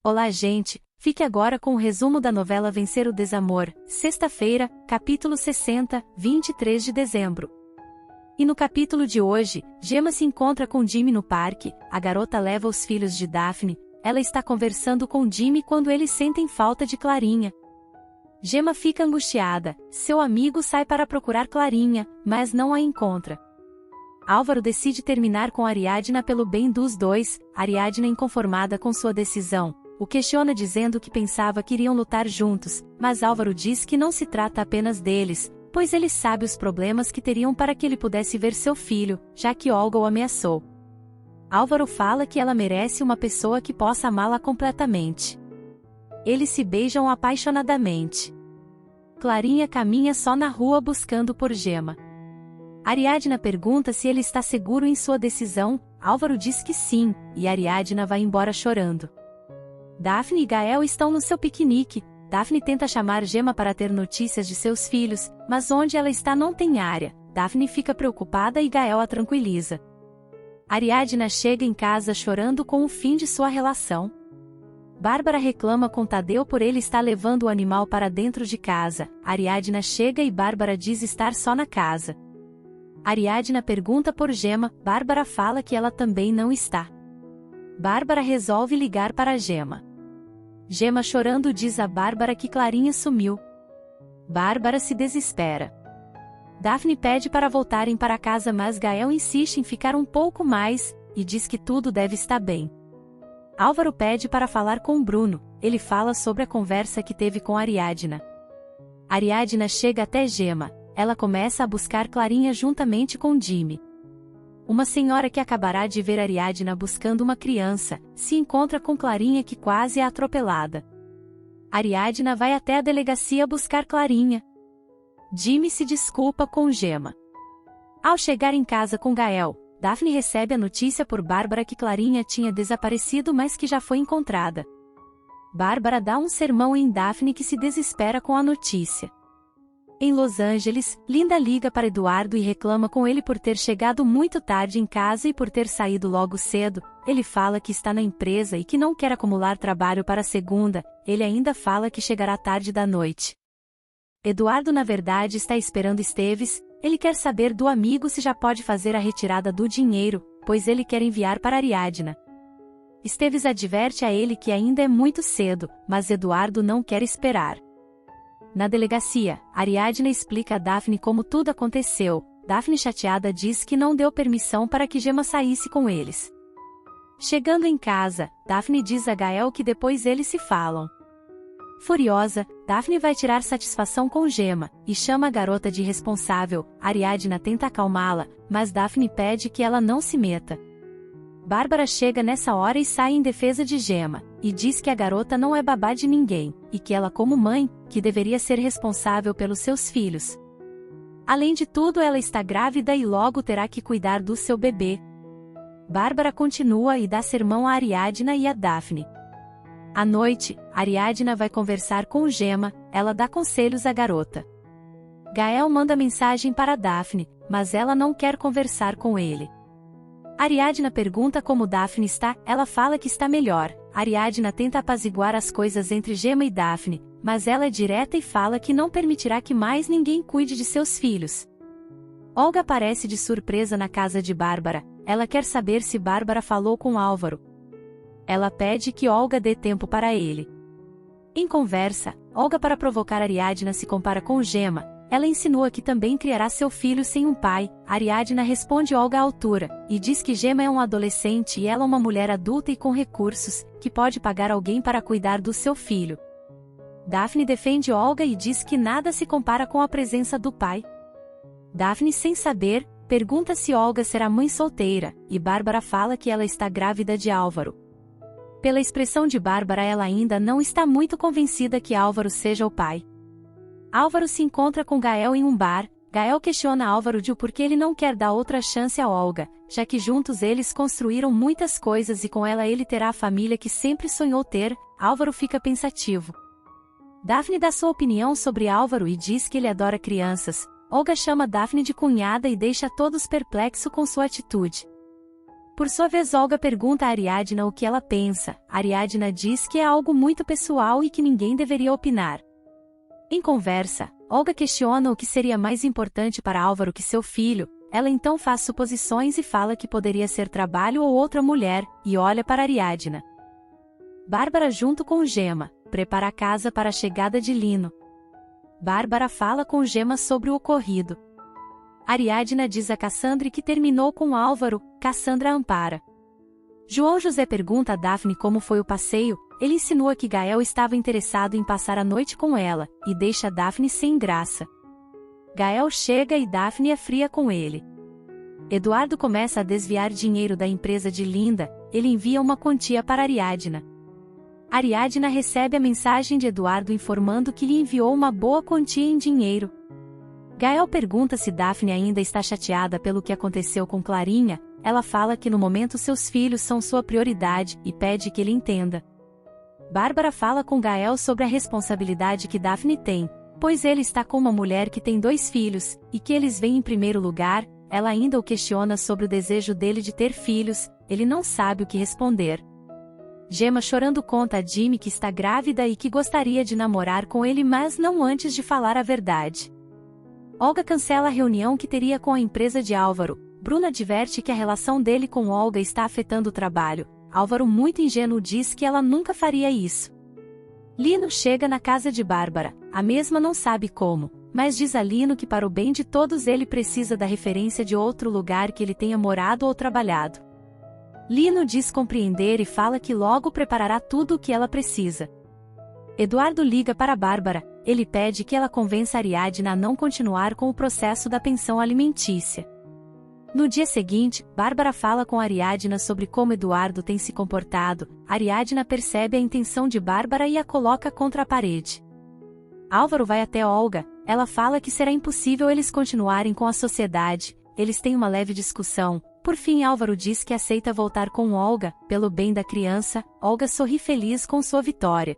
Olá, gente! Fique agora com o resumo da novela Vencer o Desamor, sexta-feira, capítulo 60, 23 de dezembro. E no capítulo de hoje, Gemma se encontra com Jimmy no parque, a garota leva os filhos de Daphne, ela está conversando com Jimmy quando eles sentem falta de Clarinha. Gemma fica angustiada, seu amigo sai para procurar Clarinha, mas não a encontra. Álvaro decide terminar com Ariadna pelo bem dos dois, Ariadna inconformada com sua decisão, o questiona dizendo que pensava que iriam lutar juntos, mas Álvaro diz que não se trata apenas deles, pois ele sabe os problemas que teriam para que ele pudesse ver seu filho, já que Olga o ameaçou. Álvaro fala que ela merece uma pessoa que possa amá-la completamente. Eles se beijam apaixonadamente. Clarinha caminha só na rua buscando por Gemma. Ariadna pergunta se ele está seguro em sua decisão, Álvaro diz que sim, e Ariadna vai embora chorando. Daphne e Gael estão no seu piquenique, Daphne tenta chamar Gemma para ter notícias de seus filhos, mas onde ela está não tem área, Daphne fica preocupada e Gael a tranquiliza. Ariadna chega em casa chorando com o fim de sua relação. Bárbara reclama com Tadeu por ele estar levando o animal para dentro de casa, Ariadna chega e Bárbara diz estar só na casa. Ariadna pergunta por Gemma, Bárbara fala que ela também não está. Bárbara resolve ligar para Gemma. Gemma chorando diz a Bárbara que Clarinha sumiu. Bárbara se desespera. Daphne pede para voltarem para casa mas Gael insiste em ficar um pouco mais, e diz que tudo deve estar bem. Álvaro pede para falar com Bruno, ele fala sobre a conversa que teve com Ariadna. Ariadna chega até Gemma, ela começa a buscar Clarinha juntamente com Jimmy. Uma senhora que acabará de ver Ariadna buscando uma criança, se encontra com Clarinha que quase é atropelada. Ariadna vai até a delegacia buscar Clarinha. Jimmy se desculpa com Gemma. Ao chegar em casa com Gael, Daphne recebe a notícia por Bárbara que Clarinha tinha desaparecido mas que já foi encontrada. Bárbara dá um sermão em Daphne que se desespera com a notícia. Em Los Angeles, Linda liga para Eduardo e reclama com ele por ter chegado muito tarde em casa e por ter saído logo cedo, ele fala que está na empresa e que não quer acumular trabalho para segunda, ele ainda fala que chegará tarde da noite. Eduardo na verdade está esperando Esteves, ele quer saber do amigo se já pode fazer a retirada do dinheiro, pois ele quer enviar para Ariadna. Esteves adverte a ele que ainda é muito cedo, mas Eduardo não quer esperar. Na delegacia, Ariadna explica a Daphne como tudo aconteceu, Daphne chateada diz que não deu permissão para que Gemma saísse com eles. Chegando em casa, Daphne diz a Gael que depois eles se falam. Furiosa, Daphne vai tirar satisfação com Gemma, e chama a garota de irresponsável, Ariadna tenta acalmá-la, mas Daphne pede que ela não se meta. Bárbara chega nessa hora e sai em defesa de Gemma, e diz que a garota não é babá de ninguém, e que ela como mãe, que deveria ser responsável pelos seus filhos. Além de tudo ela está grávida e logo terá que cuidar do seu bebê. Bárbara continua e dá sermão a Ariadna e a Daphne. À noite, Ariadna vai conversar com Gemma, ela dá conselhos à garota. Gael manda mensagem para Daphne, mas ela não quer conversar com ele. Ariadna pergunta como Daphne está, ela fala que está melhor. Ariadna tenta apaziguar as coisas entre Gemma e Daphne, mas ela é direta e fala que não permitirá que mais ninguém cuide de seus filhos. Olga aparece de surpresa na casa de Bárbara, ela quer saber se Bárbara falou com Álvaro. Ela pede que Olga dê tempo para ele. Em conversa, Olga para provocar Ariadna se compara com Gemma, ela insinua que também criará seu filho sem um pai, Ariadna responde Olga à altura, e diz que Gemma é um adolescente e ela uma mulher adulta e com recursos, que pode pagar alguém para cuidar do seu filho. Daphne defende Olga e diz que nada se compara com a presença do pai. Daphne sem saber, pergunta se Olga será mãe solteira, e Bárbara fala que ela está grávida de Álvaro. Pela expressão de Bárbara ela ainda não está muito convencida que Álvaro seja o pai. Álvaro se encontra com Gael em um bar, Gael questiona Álvaro de por que ele não quer dar outra chance a Olga, já que juntos eles construíram muitas coisas e com ela ele terá a família que sempre sonhou ter, Álvaro fica pensativo. Daphne dá sua opinião sobre Álvaro e diz que ele adora crianças, Olga chama Daphne de cunhada e deixa todos perplexos com sua atitude. Por sua vez, Olga pergunta a Ariadna o que ela pensa. Ariadna diz que é algo muito pessoal e que ninguém deveria opinar. Em conversa, Olga questiona o que seria mais importante para Álvaro que seu filho. Ela então faz suposições e fala que poderia ser trabalho ou outra mulher, e olha para Ariadna. Bárbara, junto com Gema, prepara a casa para a chegada de Lino. Bárbara fala com Gema sobre o ocorrido. Ariadna diz a Cassandra que terminou com Álvaro. Cassandra ampara. João José pergunta a Daphne como foi o passeio. Ele insinua que Gael estava interessado em passar a noite com ela, e deixa Daphne sem graça. Gael chega e Daphne é fria com ele. Eduardo começa a desviar dinheiro da empresa de Linda. Ele envia uma quantia para Ariadna. Ariadna recebe a mensagem de Eduardo informando que lhe enviou uma boa quantia em dinheiro. Gael pergunta se Daphne ainda está chateada pelo que aconteceu com Clarinha. Ela fala que no momento seus filhos são sua prioridade e pede que ele entenda. Bárbara fala com Gael sobre a responsabilidade que Daphne tem, pois ele está com uma mulher que tem 2 filhos, e que eles vêm em primeiro lugar. Ela ainda o questiona sobre o desejo dele de ter filhos. Ele não sabe o que responder. Gema, chorando, conta a Jimmy que está grávida e que gostaria de namorar com ele, mas não antes de falar a verdade. Olga cancela a reunião que teria com a empresa de Álvaro. Bruna adverte que a relação dele com Olga está afetando o trabalho. Álvaro, muito ingênuo, diz que ela nunca faria isso. Lino chega na casa de Bárbara. A mesma não sabe como, mas diz a Lino que para o bem de todos ele precisa da referência de outro lugar que ele tenha morado ou trabalhado. Lino diz compreender e fala que logo preparará tudo o que ela precisa. Eduardo liga para Bárbara. Ele pede que ela convença Ariadna a não continuar com o processo da pensão alimentícia. No dia seguinte, Bárbara fala com Ariadna sobre como Eduardo tem se comportado. Ariadna percebe a intenção de Bárbara e a coloca contra a parede. Álvaro vai até Olga. Ela fala que será impossível eles continuarem com a sociedade. Eles têm uma leve discussão. Por fim, Álvaro diz que aceita voltar com Olga, pelo bem da criança. Olga sorri feliz com sua vitória.